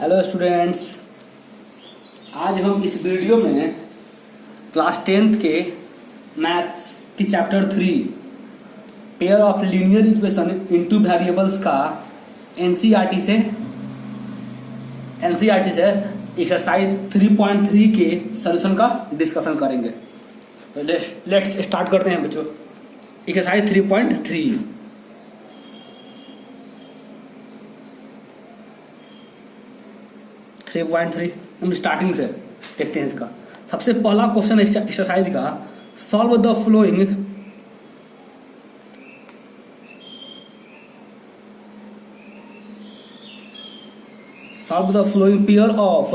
Hello students, आज हम इस वीडियो में क्लास 10th के मैथ्स की chapter 3 pair of linear equation into variables का एनसीईआरटी से एक्सरसाइज 3.3 के सॉल्यूशन का डिस्कशन करेंगे। तो लेट्स स्टार्ट करते हैं बच्चों। एक्सरसाइज 3.3 3.3 हम स्टार्टिंग से देखते हैं। इसका सबसे पहला क्वेश्चन एक्सरसाइज का, solve the flowing pair of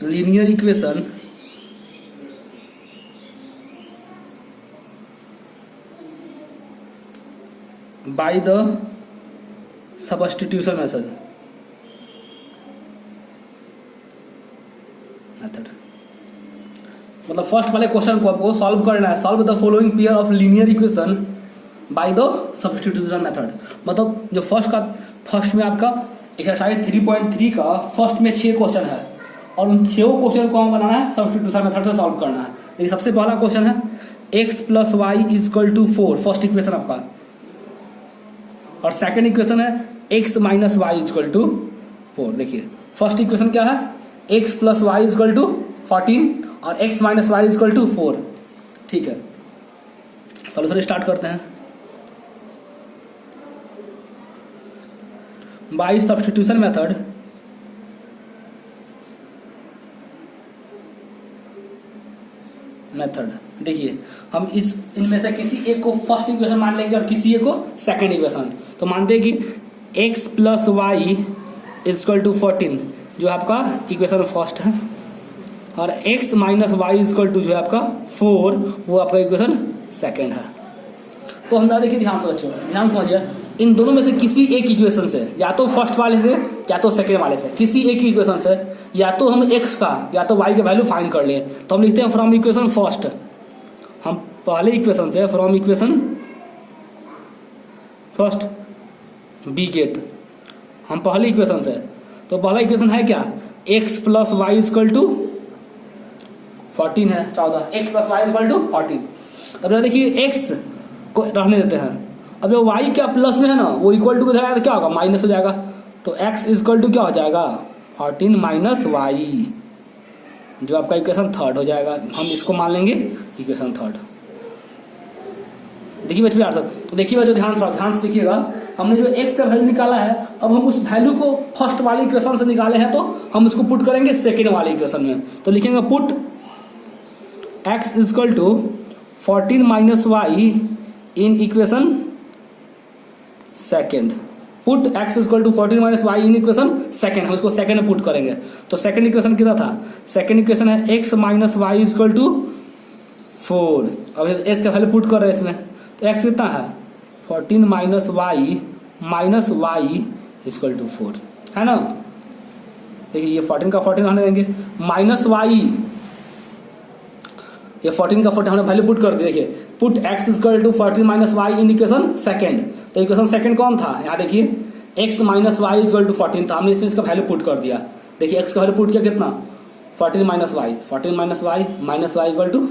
linear equation by the substitution method. मतलब फर्स्ट वाले क्वेश्चन को आपको सॉल्व करना है। Solve the following pair of linear equation by the substitution method. मतलब जो फर्स्ट में आपका एक्सरसाइज 3.3 का फर्स्ट में 6 क्वेश्चन है और उन 6 क्वेश्चन को हम बनाना है सब्स्टिट्यूशन मेथड से सॉल्व करना है। देखिए सबसे पहला क्वेश्चन है x + y = 4, फर्स्ट इक्वेशन आपका। और सेकंड इक्वेशन है x - y = 4। देखिए फर्स्ट इक्वेशन क्या है, x + y = 14 और x - y = 4। ठीक है, सॉल्यूशन स्टार्ट करते हैं। बाय सब्स्टिट्यूशन मेथड देखिए हम इनमें से किसी एक को फर्स्ट इक्वेशन मान लेंगे और किसी एक को सेकंड इक्वेशन। तो मानते हैं कि x + y = 14 जो आपका इक्वेशन फर्स्ट है, और x - y = जो है आपका 4 वो आपका इक्वेशन सेकंड है। तो हम देखिए ध्यान से बच्चों, ध्यान समझिए, इन दोनों में से किसी एक इक्वेशन से, या तो फर्स्ट वाले से या तो सेकंड वाले से, किसी एक इक्वेशन से या तो हम x का या तो y का वैल्यू फाइंड कर ले। तो हम लिखते हैं फ्रॉम इक्वेशन फर्स्ट। हम पहले इक्वेशन से from equation first we get, हम पहले इक्वेशन से, तो पहला इक्वेशन है क्या, x + y = 14 है, 14। x + y = 14। अब देखिए x को रहने देते हैं। अब जो y क्या प्लस में है ना, वो इक्वल टू को तो क्या होगा, माइनस हो जाएगा। तो x = क्या हो जाएगा, 14 - y, जो आपका इक्वेशन थर्ड हो जाएगा। हम इसको मान लेंगे इक्वेशन थर्ड। देखिए बच्चों यार सब देखिए बच्चों, ध्यान से देखिएगा। हमने जो x का वैल्यू निकाला है, अब हम उस वैल्यू को फर्स्ट वाले इक्वेशन से निकाले हैं, तो हम उसको पुट करेंगे सेकेंड वाले इक्वेशन में। तो लिखेंगे पुट x = 14 - y इन equation second. Put x = 14 - y इन इक्वेशन सेकेंड, हम इसको सेकेंड में पुट करेंगे। तो सेकेंड इक्वेशन कितना था, सेकेंड इक्वेशन है x - y = 4। अब x का वैल्यू पुट कर रहे हैं इसमें, तो x कितना है, 14 - y = 4 है ना। देखिए ये 14 का 14 रहने देंगे, माइनस y, ये 14 का 14 हमने वैल्यू पुट कर दिया। देखिए पुट x = 14 - y इन इक्वेशन सेकेंड। तो इक्वेशन सेकेंड कौन था, यहाँ देखिए x - y = 14 था, हमने इसमें इसका वैल्यू पुट कर दिया। देखिए x का वैल्यू पुट किया कितना, 14 - y, 14 - y =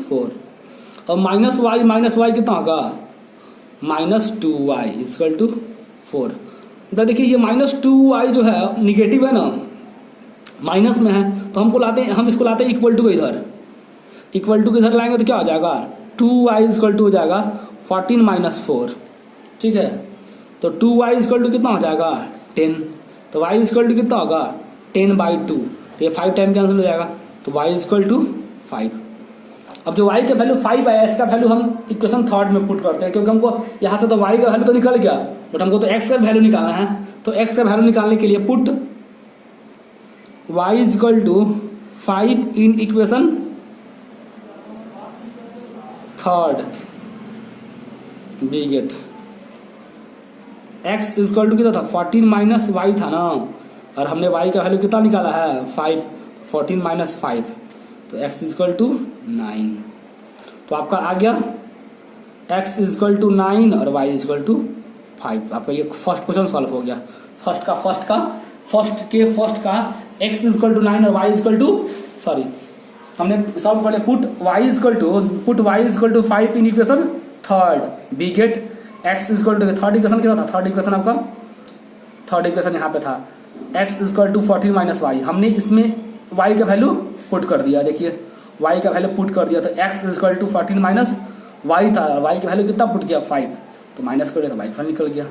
4। और -y कितना होगा, -2y = 4। देखिए ये -2y जो है निगेटिव है ना, माइनस में है, तो हम इसको लाते हैं इक्वल टू को इधर, इक्वल टू को इधर लाएंगे तो क्या हो जाएगा, 2y = हो जाएगा 14 - 4। ठीक है, तो 2y = कितना हो जाएगा, 10। तो y = कितना होगा, 10/2। तो ये 5 टाइम कैंसिल हो जाएगा, तो y = 5। अब जो y का वैल्यू 5 आया, इसका वैल्यू हम इक्वेशन थर्ड में पुट करते हैं, क्योंकि हमको यहाँ से तो y का वैल्यू तो निकल गया, बट हमको तो x का वैल्यू निकालना है। तो x का वैल्यू निकालने के लिए put y = 5 in equation third we get. x = कितना था, 14 - y था ना, और हमने y का वैल्यू कितना निकाला है, 5। 14 - 5, तो x = 9। तो आपका आ गया x = 9 और y = 5। आपका ये फर्स्ट क्वेश्चन सॉल्व हो गया। फर्स्ट का x इक्वल टू 9 और y इक्वल टू सॉरी हमने सॉल्व कर लिया। Put y equal to 5 in equation third, we get x equal to third equation क्या था, थर्ड इक्वेशन यहाँ पे था x equal to 14 minus Y. हमने इसमें y का वैल्यू पुट कर दिया, देखिए y का वैल्यू पुट कर दिया तो x equal to 14 minus y था, y का वैल्यू कितना पुट किया 5, तो माइनस कर दिया तो y का निकल गया।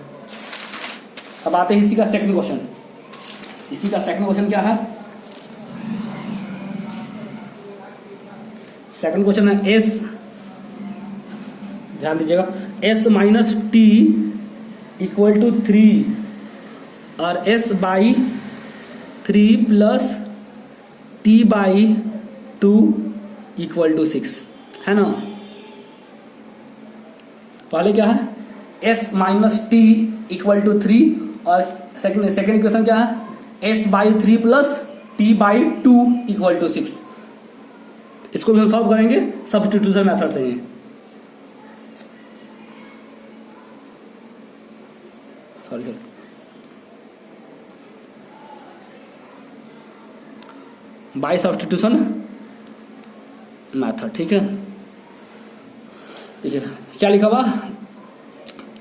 अब आते हैं इसी का सेकंड क्वेश्चन। इसी का सेकंड क्वेश्चन क्या है, सेकंड क्वेश्चन है s, ध्यान दीजिएगा, s minus t equal to 3 और s by 3 plus t by 2 equal to 6 है ना। पहले क्या है, s minus t equal to 3 और सेकंड इक्वेशन क्या है, s by 3 plus t by 2 equal to 6। इसको भी हम सॉल्व करेंगे सब्स्टिट्यूशन मेथड से ही। सॉरी बाय सब्स्टिट्यूशन मेथड, ठीक है। देखिए क्या लिखा हुआ,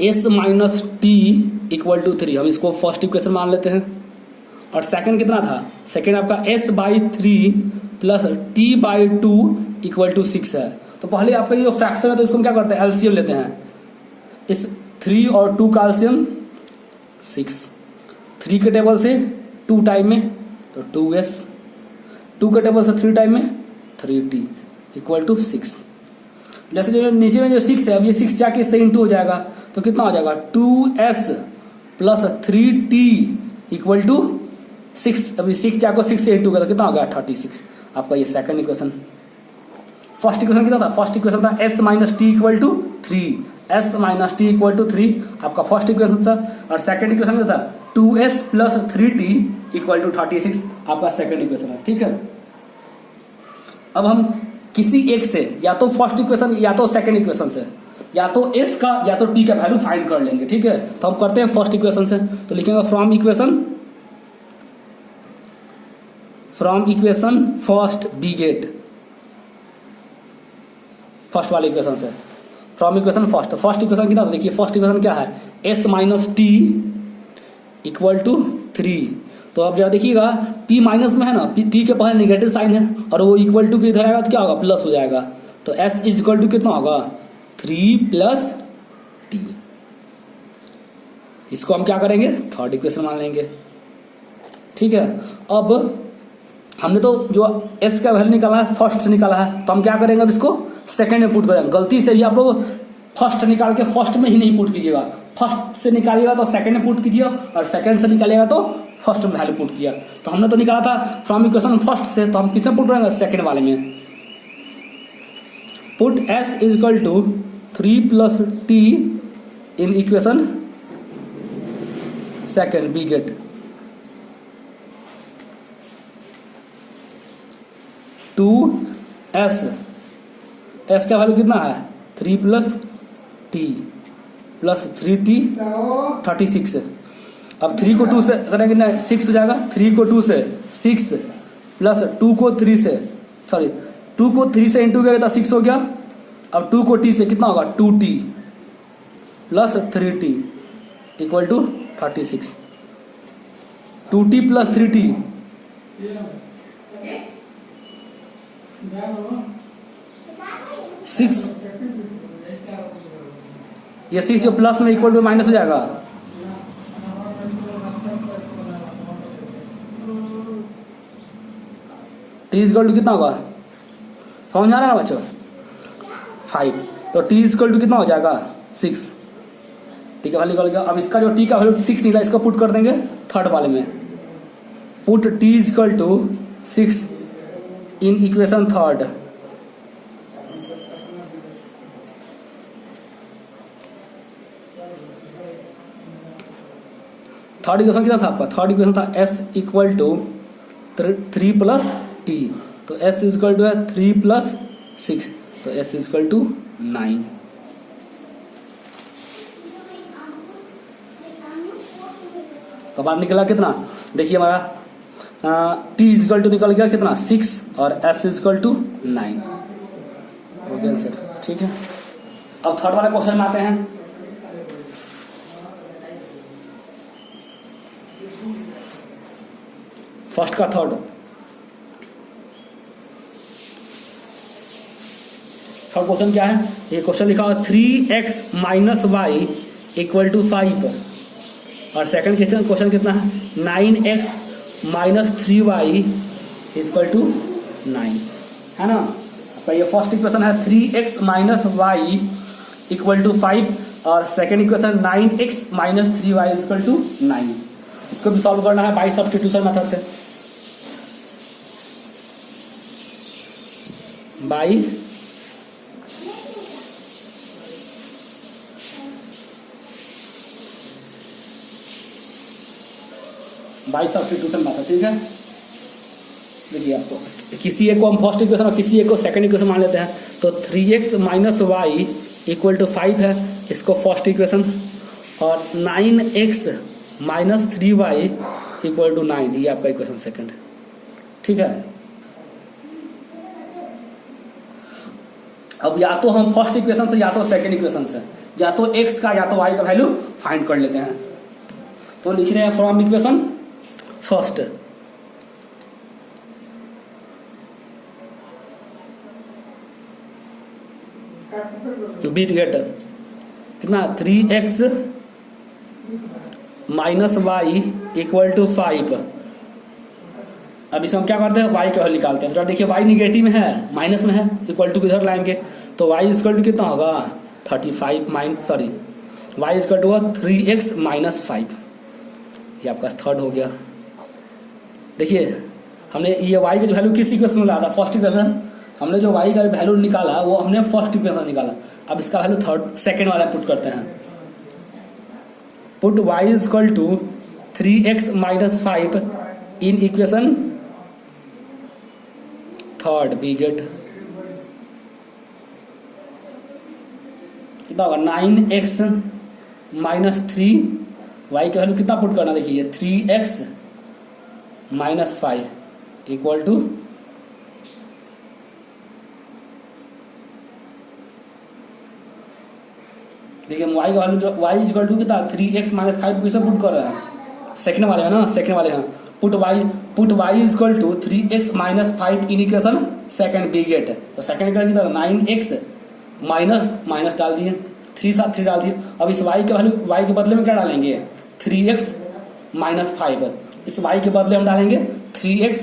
s minus t equal to 3, हम इसको फर्स्ट इक्वेशन मान लेते हैं। और सेकंड कितना था, सेकंड आपका s by 3 plus t by 2 equal to 6 है। तो पहले आपका ये जो फ्रैक्शन है तो इसको हम क्या करते हैं, एलसीएम लेते हैं। इस 3 और 2 का एलसीएम 6, 3 के टेबल से 2 टाइम में तो 2s, 2 के टेबल से 3 टाइम में 3t इक्वल टू 6। जैसे जो नीचे में जो 6 है, अब ये 6 जाके इससे इंटू हो जाएगा तो कितना हो जाएगा 2s plus 3t equal to 6। अभी 6 जाको 6 से इंटू किया तो कितना हो गया 36। आपका ये सेकंड इक्वेशन। फर्स्ट इक्वेशन कितना था, फर्स्ट इक्वेशन था s minus t equal to 3, s minus t equal to 3 आपका फर्स्ट इक्वेशन था। और सेकंड इक्वेशन क्या था, 2s plus 3t equal to 36 आपका सेकंड इक्वेशन है, ठीक है। अब हम किसी एक से, या तो फर्स्ट इक्वेशन या तो सेकंड इक्वेशन से, या तो s का या तो t का वैल्यू फाइंड कर लेंगे, ठीक है। तो हम करते हैं फर्स्ट इक्वेशन से, तो लिखेंगे from equation first we get, first वाले इक्वेशन से, फ्रॉम इक्वेशन फर्स्ट इक्वेशन कितना, देखिए फर्स्ट इक्वेशन क्या है, s minus t equal to 3। तो अब जरा देखिएगा t माइनस में है ना, t के पहले निगेटिव साइन है और वो इक्वल टू के इधर आएगा तो क्या होगा, प्लस हो जाएगा। तो s इज इक्वल टू कितना होगा 3 प्लस t। इसको हम क्या करेंगे, थर्ड इक्वेशन मान लेंगे, ठीक है। अब हमने तो जो s का वैल्यू निकाला है फर्स्ट से निकाला है, तो हम क्या करेंगे, अब इसको सेकंड में पुट करेंगे। गलती से ही आप लोग फर्स्ट निकाल के फर्स्ट में ही नहीं पुट कीजिएगा, फर्स्ट से निकालिएगा तो सेकंड में पुट कीजिए और सेकंड से निकालिएगा तो फर्स्ट में वैल्यू पुट किया। तो हमने तो निकाला था फ्रॉम इक्वेशन फर्स्ट से, तो हम किस में पुट करेंगे, सेकंड वाले में। Put s is equal to 3 plus t in equation second we get 2s, s का वैल्यू कितना है 3 प्लस t प्लस 3t 36। अब 3 को 2 से करेंगे ना 6 हो जाएगा, 3 को 2 से 6 प्लस 2 को 3 से 2 को 3 से इंटू किया तो 6 हो गया। अब 2 को t से कितना होगा 2t plus 3t equal to 36। 2t plus 3t 6, ये 6 जो प्लस में इक्वल टू माइनस हो जाएगा। t इक्वल टू कितना होगा, समझ आ रहा है बच्चों, 5। तो t इक्वल टू कितना हो जाएगा 6, ठीक है वैल्यू निकल गया। अब इसका जो t का वैल्यू 6 निकला, इसको पुट कर देंगे थर्ड वाले में। Put t equal to 6 in equation third, third equation कितना था आपका, थर्ड इक्वेशन था s equal to 3 plus t, तो s इक्वल टू है 3 प्लस 6, तो s इक्वल टू 9। तो बाहर निकला कितना, देखिए हमारा t इजकल टू निकल गया कितना 6 और s is equal to 9। Okay answer, ठीक है। अब थर्ड वाले क्वेश्चन में आते हैं। फर्स्ट का थर्ड क्वेश्चन क्या है, ये क्वेश्चन लिखा हुआ 3x minus Y equal to 5 और सेकंड क्वेश्चन कितना है 9x minus 3y equal to 9, है ना। तो ये फर्स्ट इक्वेशन है 3x minus Y equal to 5 और second equation 9x minus 3y equal to 9। इसको भी सॉल्व करना है बाय सब्स्टिट्यूशन मेथड से, बाय सब्स्टिट्यूशन मेथड, ठीक है। देखिए आपको किसी एक को हम फर्स्ट इक्वेशन और किसी एक को सेकंड इक्वेशन मान लेते हैं। तो 3x minus Y equal to 5 है, इसको फर्स्ट इक्वेशन, और 9x minus 3y equal to 9, ये आपका इक्वेशन सेकंड, ठीक है। अब या तो हम फर्स्ट इक्वेशन से या तो सेकंड इक्वेशन से या तो x का या तो y का वैल्यू फाइंड कर लेते हैं। तो लिख रहे हैं फ्रॉम इक्वेशन फर्स्ट बीट गेट कितना 3x minus Y equal to 5। अब इसमें हम क्या करते हैं y का वैल्यू निकालते हैं। तो देखिए y निगेटिव में है, माइनस में है, इक्वल टू किधर लाएंगे तो y इक्वल टू कितना होगा 35 minus sorry y equal to होगा 3x माइनस 5। ये आपका थर्ड हो गया। देखिए हमने ये y की वैल्यू किस इक्वेशन में लाया था, फर्स्ट इक्वेशन। हमने जो y का वैल्यू निकाला वो हमने फर्स्ट इक्वेशन निकाला। अब इसका वैल्यू थर्ड सेकंड वाला पुट करते हैं। Put y equal to 3x minus 5 in equation third, we get कितना होगा 9x माइनस 3, y की वैल्यू कितना पुट करना, देखिए 3x माइनस 5 इक्वल टू देखिए y का वैल्यू y इक्वल टू कितना 3x माइनस 5 किसे पुट कर रहे हैं, सेकंड वाले है ना, सेकंड वाले हैं। Put y equal to 3x minus 5 in equation second, we get. तो सेकंड इक्वेशन कितना 9x माइनस माइनस डाल दिए, 3 साथ 3 डाल दिए। अब इस y के वैल्यू y के बदले में क्या डालेंगे 3x माइनस 5, इस y के बदले हम डालेंगे 3x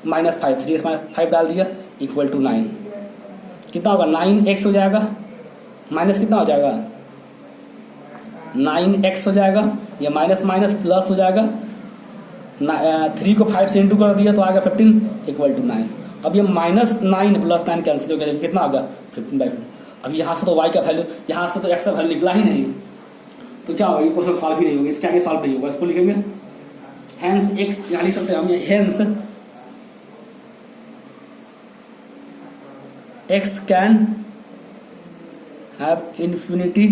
माइनस 5, 3x माइनस 5 डाल दिया इक्वल टू 9। कितना होगा 9x हो जाएगा, माइनस कितना हो जाएगा 9x हो जाएगा, ये माइनस माइनस प्लस हो जाएगा। 3 को 5 से इंटू कर दिया तो आ गया 15 इक्वल टू 9। अब ये माइनस 9 प्लस 9 कैंसिल हो गया, कितना आ गया 15/15। अब यहाँ से तो y का वैल्यू, यहाँ से तो x का वैल्यू निकला ही नहीं, तो क्या होगा ये क्वेश्चन सॉल्व ही नहीं होगा, इसके आगे सॉल्व नहीं होगा। इसको लिखेंगे हेंस x, यहाँ लिख सकते हैं हम hence x can have infinity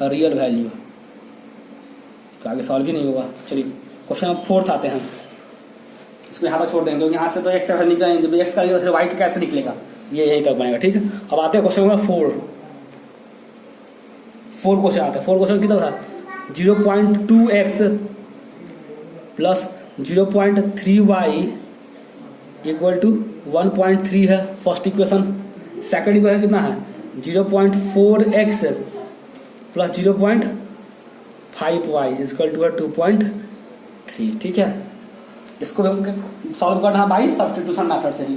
real value, तो आगे सॉल्व ही नहीं होगा। चलिए क्वेश्चन नंबर 4 आते हैं, इसको यहाँ पर छोड़ देंगे, यहाँ से तो x का वैल्यू निकला नहीं, जब x का फिर y का कैसे निकलेगा, ये यही कर बनेगा, ठीक है। अब आते हैं क्वेश्चन नंबर 4 क्वेश्चन आते हैं। 4 क्वेश्चन कितना था 0.2x plus 0.3y equal to 1.3 है फर्स्ट इक्वेशन। सेकंड इक्वेशन कितना है 0.4x plus 0.5y equal to है 2.3, ठीक है। इसको भी हमको सॉल्व करना है बाई सब्स्टिट्यूशन मेथड से ही।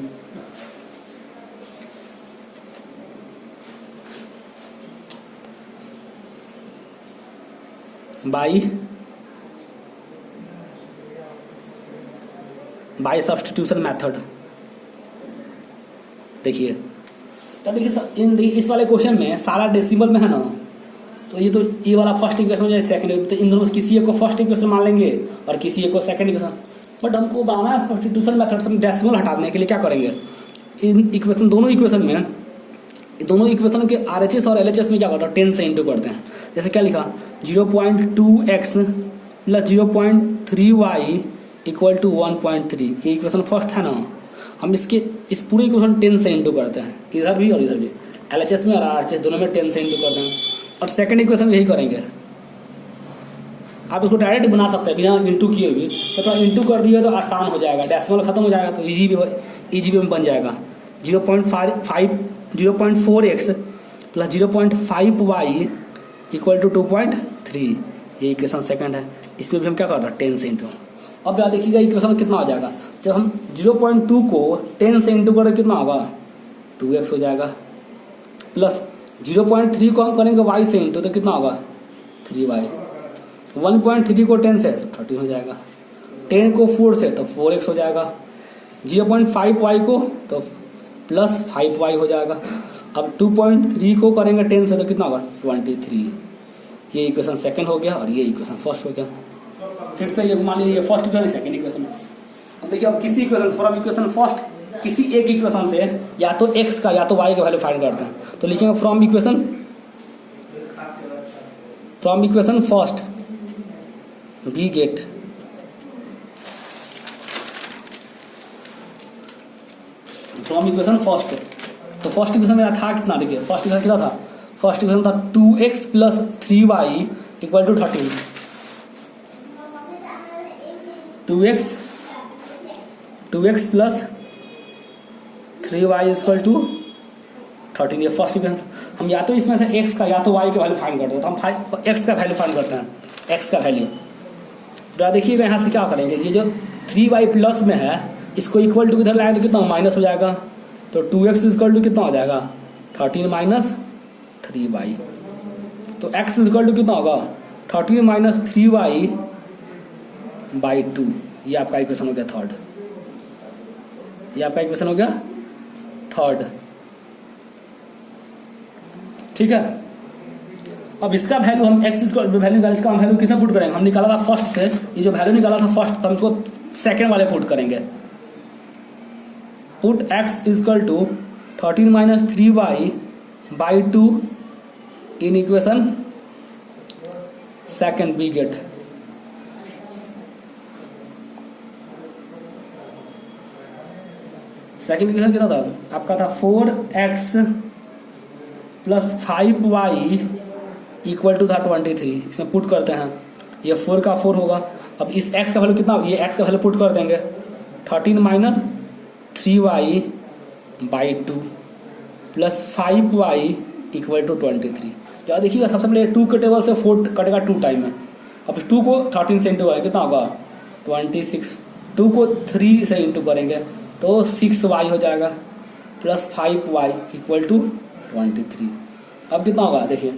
By substitution method. देखिए इस वाले क्वेश्चन में सारा डेसिमल में है ना, तो ये वाला फर्स्ट इक्वेशन हो जाए सेकंड, तो इन दोनों किसी एक को फर्स्ट इक्वेशन मान लेंगे और किसी एक को सेकंड इक्वेशन। बट हमको बनाना है सब्स्टिट्यूशन मेथड से डेसिमल हटाने के लिए क्या करेंगे, इन इक्वेशन दोनों इक्वेशन में दोनों इक्वेशन के RHS और LHS में क्या करते हैं, 10 से इंटू करते हैं। जैसे क्या लिखा, 0.2x plus 0.3y equal to 1.3, ये इक्वेशन फर्स्ट है ना। हम इस पूरे इक्वेशन 10 से इंटू करते हैं, इधर भी और इधर भी, LHS में और RHS दोनों में 10 से इंटू करते हैं। और सेकंड इक्वेशन यही करेंगे। आप इसको डायरेक्ट बना सकते हैं बिना इंटू किए भी, तो थोड़ा इंटू कर दिए तो आसान हो जाएगा, डेसिमल खत्म हो जाएगा तो ईजी में बन जाएगा। 0.4x plus 0.5y equal to 2.3, ये इक्वेशन सेकंड है। इसमें भी हम क्या करते हैं, 10 से इंटू। अब यहाँ देखिएगा इक्वेशन कितना हो जाएगा, जब हम 0.2 को 10 से इंटू करें कितना होगा, 2x हो जाएगा। प्लस 0.3 को हम करेंगे y से इंटू तो कितना होगा, 3y। 1.3 को 10 से तो 13 हो जाएगा। 10 को 4 से तो 4x हो जाएगा। 0.5y को तो प्लस 5y हो जाएगा। अब 2.3 को करेंगे 10 से तो कितना होगा, 23। ये इक्वेशन सेकंड हो गया और ये इक्वेशन फर्स्ट हो गया। फिर से ये मान लीजिए फर्स्ट इक्वेशन सेकंड इक्वेशन। अब देखिए, अब किसी इक्वेशन फ्रॉम इक्वेशन फर्स्ट, किसी एक इक्वेशन से या तो x का या तो y का वैल्यू फाइंड करते हैं। तो लिखेंगे from equation first we get from equation first. तो फर्स्ट इक्वेशन मेरा था कितना, देखिए फर्स्ट इक्वेशन कितना था, फर्स्ट इक्वेशन था 2x plus 3y equal to 13। 2x plus 3y equal to 13, ये फर्स्ट इक्वेशन। हम या तो इसमें से x का या तो y का वैल्यू फाइंड करते हैं, तो हम x का वैल्यू फाइंड करते हैं, x का वैल्यू। तो देखिएगा यहाँ से क्या करेंगे, ये जो 3y प्लस में है इसको इक्वल टू इधर लाएंगे तो कितना माइनस हो जाएगा। तो 2x इक्वल टू कितना हो जाएगा, 13 माइनस 3y। तो x इक्वल टू कितना होगा, 13 माइनस 3y बाई 2। ये आपका इक्वेशन हो गया थर्ड, ये आपका इक्वेशन हो गया थर्ड। ठीक है, अब इसका वैल्यू हम x वैल्यू निकाला, इसका हम वैल्यू किसमें पुट करेंगे, हम निकाला था फर्स्ट से, ये जो वैल्यू निकाला था फर्स्ट तो हम इसको सेकेंड वाले पुट करेंगे। Put x equal to 13 minus 3y by 2 in equation second we get. Second equation कितना था आपका, था 4x plus 5y equal to था 23। इसमें पुट करते हैं, ये 4 का 4 होगा। अब इस x का वैल्यू कितना, ये x का वैल्यू पुट कर देंगे, 13 minus 3y by 2 plus 5y equal to 23। क्या देखिएगा, सबसे पहले 2 के टेबल से 4 कटेगा 2 टाइम में। अब 2 को 13 से इंटू करेंगे कितना होगा, 26। 2 को 3 से इंटू करेंगे तो 6y हो जाएगा प्लस 5y इक्वल टू 23। अब कितना होगा देखिए,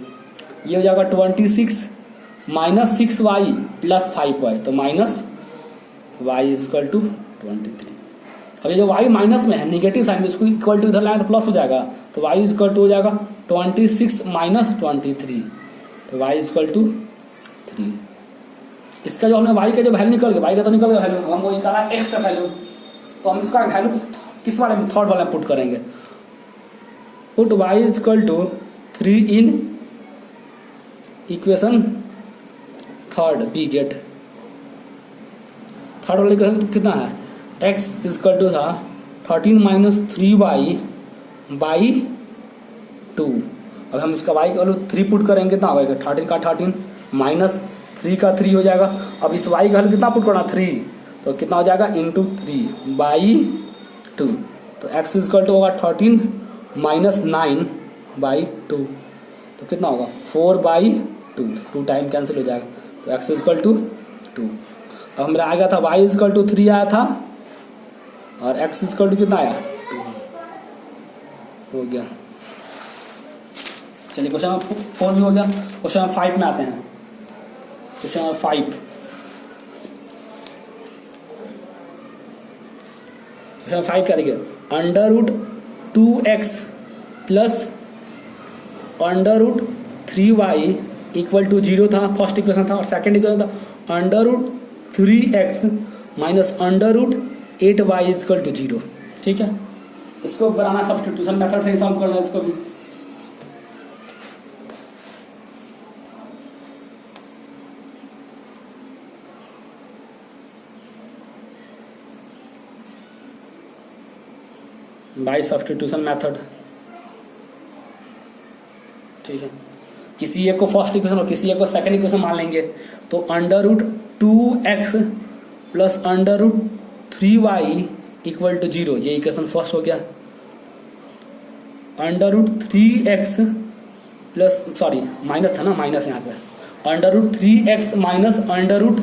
ये हो जाएगा 26 माइनस 6y प्लस 5y, तो माइनस y इक्वल टू 23। अब ये जो y माइनस में है निगेटिव साइन में, इसको इक्वल टू इधर लाएं तो प्लस हो जाएगा, तो y इक्वल टू हो जाएगा 26 माइनस 23, तो y इक्वल टू 3। इसका जो हमने y का जो वैल्यू निकल गया, y का तो निकल गया वैल्यू, हम वो निकाला x का वैल्यू, तो हम इसका वैल्यू किस वाले में, थर्ड वाले में पुट करेंगे। Put y equal to 3 in equation third we get. Third वाले इक्वेशन कितना है, x इक्वल टू था 13 माइनस 3y बाई 2। अब हम इसका y का वैल्यू 3 पुट करेंगे, कितना होगा, 13 का 13 माइनस 3 का 3 हो जाएगा। अब इस y का वैल्यू कितना पुट करना, 3, तो कितना हो जाएगा इंटू 3 बाई 2। तो x इक्वल टू होगा 13 माइनस 9 बाई 2, तो कितना होगा 4 बाई 2, 2 टाइम कैंसिल हो जाएगा, तो x इक्वल टू 2। अब हमारा आ गया था y इक्वल टू 3 आया था और x इक्वल टू कितना आया, 2 हो गया। चलिए क्वेश्चन नंबर 4 भी हो गया। क्वेश्चन नंबर 5 में आते हैं। क्वेश्चन नंबर 5, क्वेश्चन नंबर 5 क्या देखिए, under root 2x plus under root 3y equal to 0 था, फर्स्ट इक्वेशन था। और सेकेंड इक्वेशन था under root 3x minus under root 8y equal to 0। ठीक है, इसको बनाना सब्स्टिट्यूशन मेथड से ही सॉल्व करना है इसको भी। By substitution method. ठीक है, किसी एक को फर्स्ट इक्वेशन और किसी एक को सेकंड इक्वेशन मान लेंगे। तो under root 2x plus under root 3y equal to 0, ये इक्वेशन फर्स्ट हो गया। Under root 3x plus, sorry minus था ना, माइनस यहाँ पे, under root 3x minus under root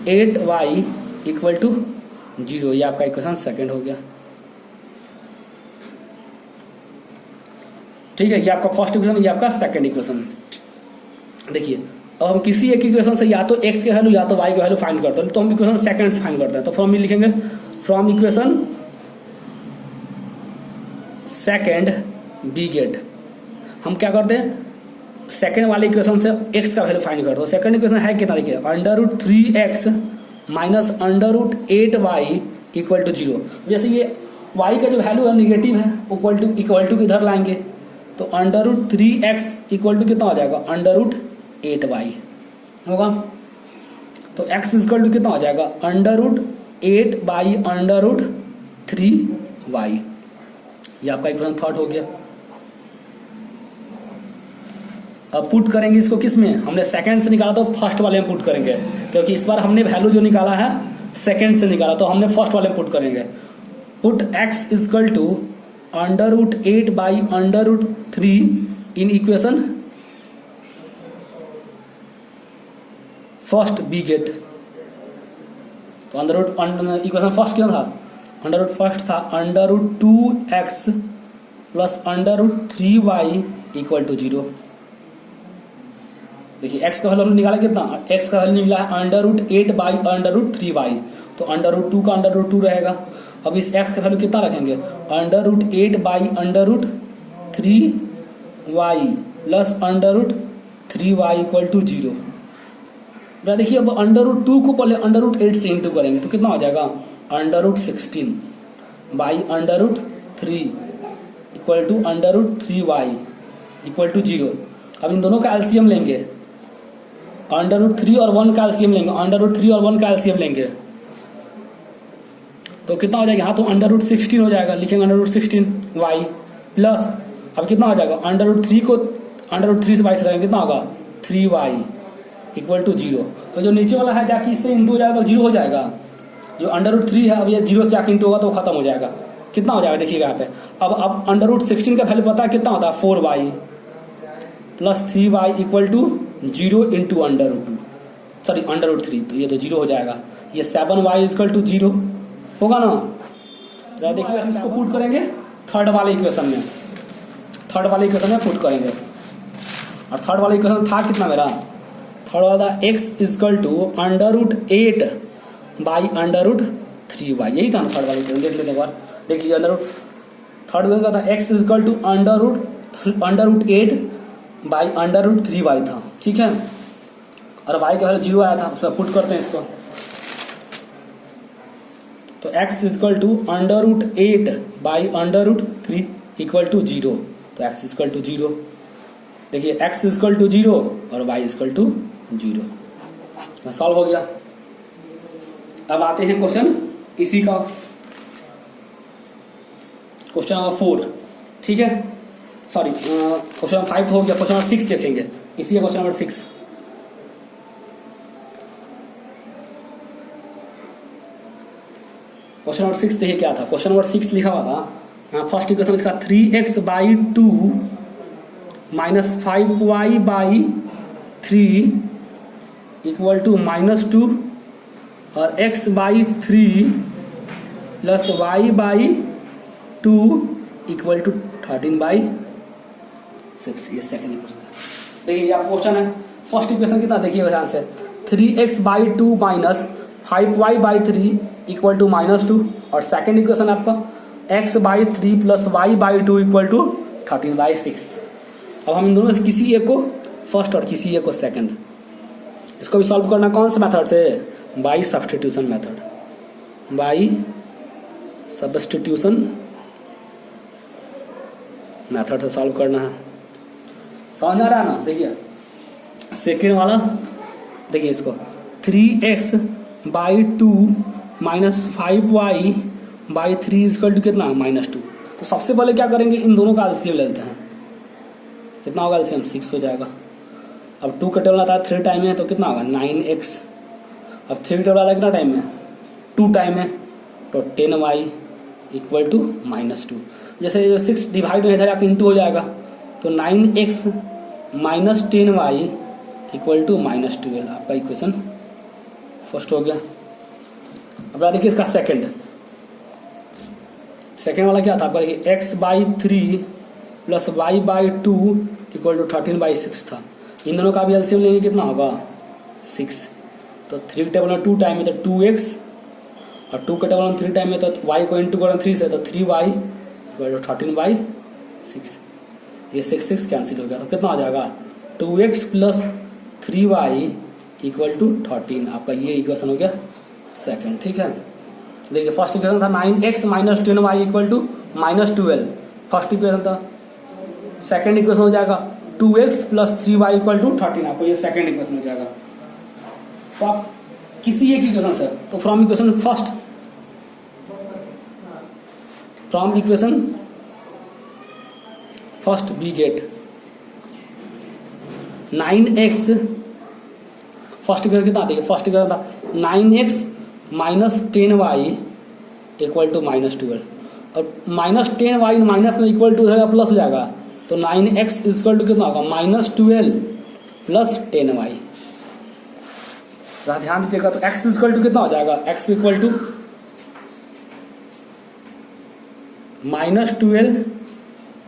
8y equal to 0, ये आपका इक्वेशन सेकंड हो गया। ठीक है, ये आपका फर्स्ट इक्वेशन, ये आपका सेकंड इक्वेशन। देखिए अब हम किसी एक इक्वेशन से या तो x के वैल्यू या तो y के वैल्यू फाइंड करते हैं, तो हम इक्वेशन सेकंड से फाइंड करते हैं। तो फॉर्म में लिखेंगे from equation second we get, हम क्या करते हैं सेकंड वाले इक्वेशन से x का वैल्यू फाइंड करते हैं। सेकंड इक्वेशन है कितना, देखिए under root 3x minus under root 8y equal to 0। जैसे ये y का जो वैल्यू है निगेटिव है, इक्वल टू इधर लाएंगे, तो under root 3x equal to कितना हो जाएगा, अंडर रूट 8y होगा। तो x इक्वल टू कितना हो जाएगा, under root 8 by under root 3y, ये आपका इक्वेशन थर्ड हो गया। अब पुट करेंगे इसको किस में, हमने सेकंड से निकाला तो फर्स्ट वाले में पुट करेंगे, क्योंकि इस बार हमने वैल्यू जो निकाला है सेकंड से निकाला, तो हमने फर्स्ट वाले में पुट करेंगे। Put x equal to under root 8 by under root 3 in equation first we get. तो अंडर रूट इक्वेशन फर्स्ट क्या था, अंडर रूट फर्स्ट था under root 2x plus under root 3y equal to 0। देखिए x का value हमने निकाला कितना, x का वैल्यू निकला है under root 8 by under root 3y, तो अंडर रूट 2 का अंडर रूट 2 रहेगा। अब इस x का वैल्यू कितना रखेंगे, under root 8 by under root 3y plus under root 3y equal to 0। देखिए अब अंडर रूट 2 को पहले अंडर रूट 8 से इंटू करेंगे तो कितना हो जाएगा, under root 16 by under root 3 equal to under root 3y equal to 0। अब इन दोनों का एलसीएम लेंगे, अंडर रूट 3 और 1 का एलसीएम लेंगे, अंडर रूट 3 और 1 का एलसीएम लेंगे तो कितना हो जाएगा, यहाँ तो अंडर रूट 16 हो जाएगा, लिखेंगे अंडर रूट 16y प्लस, अब कितना हो जाएगा, अंडर रूट 3 को अंडर रूट 3 से 22 करेंगे कितना होगा, 3y इक्वल टू 0। तो जो नीचे वाला है जाके इससे इंटू हो जाएगा तो 0 हो जाएगा, जो अंडर रूट 3 है अब ये 0 से जाके इंटू होगा तो खत्म हो जाएगा। कितना हो जाएगा देखिएगा यहाँ पे, अब अंडर रूट 16 का वैल्यू पता है कितना होता है, 4y plus 3y equal to 0 into under root 2, sorry under root 3, तो ये तो 0 हो जाएगा, ये 7y इक्वल टू 0 होगा ना। देखिए इसको पुट करेंगे थर्ड वाले इक्वेशन में, थर्ड वाले इक्वेशन में पुट करेंगे, और थर्ड वाले इक्वेशन था कितना मेरा, थर्ड वाला था x equal to under root 8 by under root 3y, यही था ना थर्ड वाले इक्वेशन। देख लेते एक बार, देख लीजिए अंडर रूट थर्ड वाले का था x equal to under root 8 by under root 3y था, ठीक है, और y का वैल्यू 0 आया था, उसमें पुट करते हैं इसको। तो x equal to under root 8 by under root 3 equal to 0, तो x इक्वल टू 0, देखिए x इक्वल टू 0 और y इक्वल टू 0, सॉल्व हो गया। अब आते हैं क्वेश्चन इसी का, क्वेश्चन नंबर 4, ठीक है, सॉरी क्वेश्चन नंबर 5 हो गया, क्वेश्चन नंबर 6 देखेंगे, इसी क्वेश्चन नंबर 6। क्वेश्चन नंबर 6 देखिए क्या था, क्वेश्चन नंबर 6 लिखा हुआ था यहाँ फर्स्ट इक्वेशन इसका 3x by 2 minus 5y by 3 equal to -2 और x by 3 plus y by 2 equal to 13 by 6, ये सेकेंड इक्वेशन था। देखिए ये आपका क्वेश्चन है, फर्स्ट इक्वेशन कितना देखिए ध्यान से, 3x by 2 minus 5y by 3 equal to -2, और सेकेंड इक्वेशन आपका x by 3 plus y by 2 equal to 13 by 6। अब हम इन दोनों से किसी एक को फर्स्ट और किसी एक को सेकंड, इसको भी सॉल्व करना कौन से मेथड से, by substitution method, by substitution method से सॉल्व करना है, समझ आ रहा है ना। देखिए सेकेंड वाला, देखिए इसको 3x by 2 minus 5y by 3 equal to कितना, -2, तो सबसे पहले क्या करेंगे, इन दोनों का एलसीएम ले लेते हैं। कितना होगा एलसीएम, 6 हो जाएगा। अब 2 का टेबल आता है 3 टाइम में, तो कितना होगा 9x। अब 3 का टेबल आता है कितना टाइम में, 2 टाइम में, तो 10y इक्वल टू -2। जैसे 6 डिवाइड में इधर आके इंटू हो जाएगा, तो 9x minus 10y equal to -12। आपका इक्वेशन फर्स्ट हो गया। अब देखिए इसका सेकंड वाला क्या था आपका, देखिए x/3 plus y/2 equal to 13/6 था। इन दोनों का भी एलसीएम लेंगे, कितना होगा 6। तो 3 टेबल में 2 टाइम में तो 2x, और 2 के टेबल में 3 टाइम में तो y को इंटू करें 3 से, तो 3y इक्वल टू 13/6। ये 6 कैंसिल हो गया, तो कितना हो जाएगा 2x plus 3y equal to 13। आपका ये इक्वेशन हो गया सेकंड। ठीक है, देखिए फर्स्ट इक्वेशन था 9x minus 10y equal to -12, first equation था। सेकंड इक्वेशन हो जाएगा 2x plus 3y equal to 13। आपको ये सेकंड इक्वेशन हो जाएगा। तो आप किसी एक इक्वेशन से, तो from equation first we get 9x, first equation कितना आती है, फर्स्ट इक्वेशन था 9x minus 10y equal to -12, और -10y माइनस में इक्वल टू जाएगा प्लस हो जाएगा, तो 9x इक्वल टू कितना होगा -12 प्लस 10y। ध्यान दीजिएगा, तो x इक्वल टू कितना हो जाएगा, x equal to -12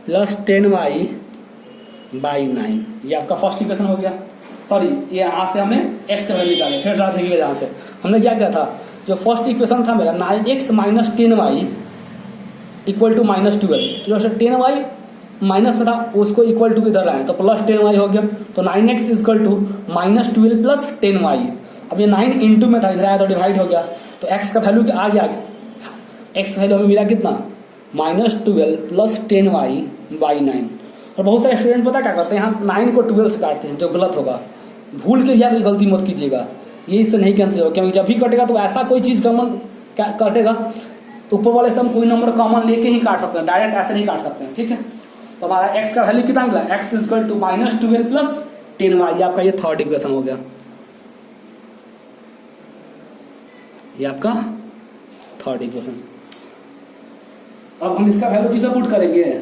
plus 10y by 9। ये आपका फर्स्ट इक्वेशन हो गया। सॉरी, ये यहाँ से हमने x का वैल्यू निकाले, फिर रात देखिएगा यहाँ से हमने क्या किया था। जो फर्स्ट इक्वेशन था मेरा 9x minus 10y equal to -12, तो जैसे 10y माइनस में था उसको इक्वल टू इधर लाए तो प्लस 10y हो गया, तो 9x equal to -12 plus 10y। अब ये 9 इंटू में था, इधर आया तो डिवाइड हो गया, तो x का वैल्यू आ गया, x का वैल्यू हमें मिला कितना -12 प्लस 10y बाई 9। और बहुत सारे स्टूडेंट पता क्या करते हैं, यहाँ 9 को 12 से काटते हैं, जो गलत होगा। भूल के भी आप गलती मत कीजिएगा, ये इससे नहीं कैंसिल होगा, क्योंकि जब भी कटेगा तो ऐसा कोई चीज़ कॉमन कटेगा तो ऊपर वाले से हम कोई नंबर कॉमन लेके ही काट सकते हैं, डायरेक्ट ऐसे नहीं काट सकते हैं। ठीक है, तो हमारा x का वैल्यू कितना निकला, x equal to -12 plus 10y। ये आपका ये थर्ड इक्वेशन हो गया, ये आपका थर्ड इक्वेशन। अब हम इसका वैल्यू किसे पुट करेंगे,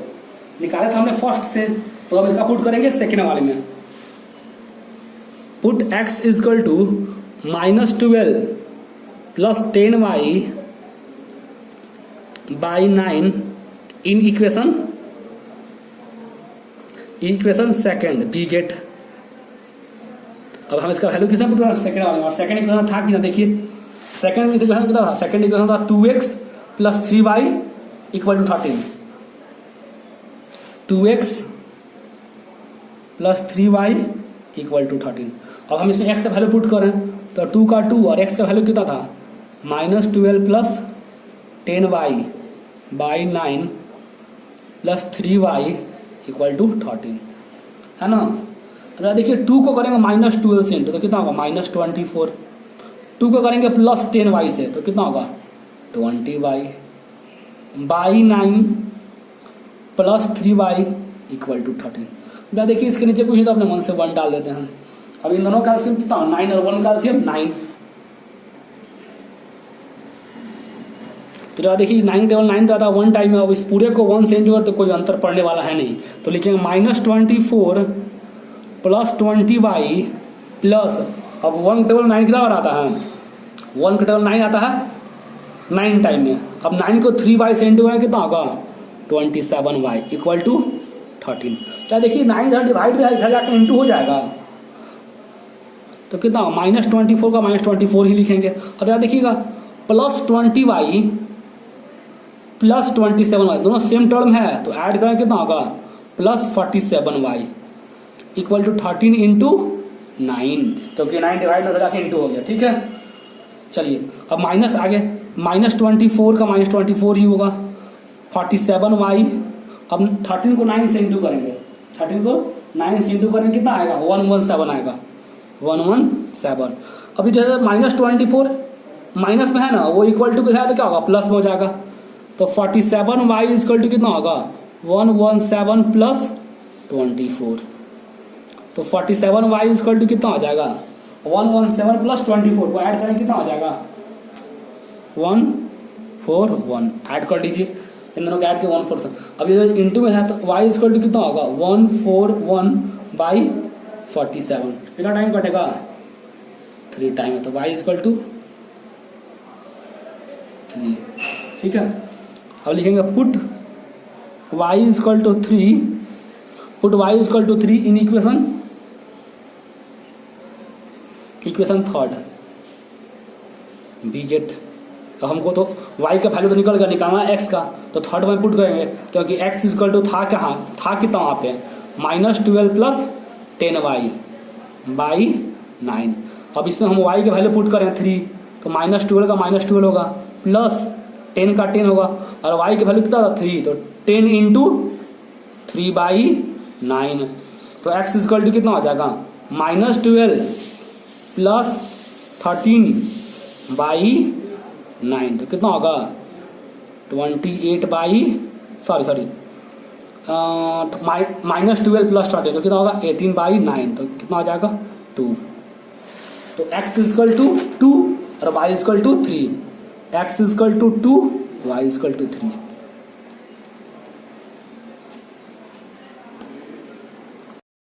निकाले थे हमने फर्स्ट से, तो अब इसका पुट करेंगे सेकेंड वाले में। Put x equal to -12 plus 10y by 9 in equation second we get. अब हम इसका वैल्यू किसमें पुट करें, सेकेंड वाले में। और सेकेंड इक्वेशन था कि ना, देखिए सेकेंड इक्वेशन कितना था, सेकेंड इक्वेशन था 2x plus 3y equal to 13। 2x plus 3y equal to 13। अब हम इसमें x का वैल्यू पुट करें तो 2 का 2 और x का वैल्यू कितना था -12 plus 10y by 9 plus 3y equal to 13, है ना। अब देखिए 2 को करेंगे -12 से इंटू, तो कितना होगा -24। 2 को करेंगे प्लस 10y से, तो कितना होगा 20y by 9 plus 3y equal to 13। देखिए इसके नीचे कुछ नहीं तो अपने मन से 1 डाल देते हैं। अब इन दोनों का एलसीएम कितना, 9 और 1 का एलसीएम 9। तो देखिए 9 टेबल 9 तो आता है 1 टाइम में। अब इस पूरे को 1 से इंटू तो कोई अंतर पड़ने वाला है नहीं, तो लिखेंगे -24 प्लस 20y प्लस, अब 1 टेबल 9 कितना बार आता है, 1 का टेबल 9 आता है 9 टाइम में। अब 9 को 3y से इंटू करें कितना होगा 27y इक्वल टू 13। क्या देखिए 9 इधर डिवाइड में इधर जाकर इंटू हो जाएगा, तो कितना -24 का -24 ही लिखेंगे। अब यहाँ देखिएगा प्लस 20y प्लस 27y दोनों सेम टर्म है, तो ऐड करें कितना होगा plus 47y equal to 13 into 9, क्योंकि 9 डिवाइड में जाके इंटू हो गया। ठीक है, चलिए अब माइनस आगे -24 का -24 ही होगा 47y। अब 13 को 9 से इंटू करेंगे, 13 को 9 से इंटू करेंगे कितना आएगा 117 आएगा, 117। अभी जैसे -24 माइनस में है ना, वो इक्वल टू के साथ तो क्या होगा प्लस में हो जाएगा, तो 47y इजकल टू कितना होगा 117 प्लस 24। तो 47y इजकल टू कितना हो जाएगा 117 प्लस 24 को ऐड करें कितना हो जाएगा 141। ऐड कर लीजिए इन दोनों को ऐड के 147। अब ये इंटू में है तो y इजकल टू कितना होगा 141 बाई 47। कितना टाइम कटेगा 3 टाइम है तो y इजकल टू 3। ठीक है अब लिखेंगे put y is equal to 3, put y is equal to 3 in equation third we get. हमको तो y का वैल्यू तो निकल गया, निकालना x का, तो थर्ड में पुट करेंगे क्योंकि x इजकल टू था कहाँ था कितना वहाँ पे -12 प्लस 10y बाई 9। अब इसमें हम y के वैल्यू पुट करें 3 तो -12 का -12 होगा प्लस 10 का 10 होगा और y के वैल्यू कितना था 3 तो 10 इंटू 3 बाई 9। तो x इजकल टू कितना हो जाएगा -12 प्लस 13 बाई 9 तो कितना होगा 28 बाई -12 प्लस 20 तो कितना होगा 18 बाई 9 तो कितना हो जाएगा 2। तो x इजकल टू 2 और y is equal to 3, x is equal to 2 y is equal to 3।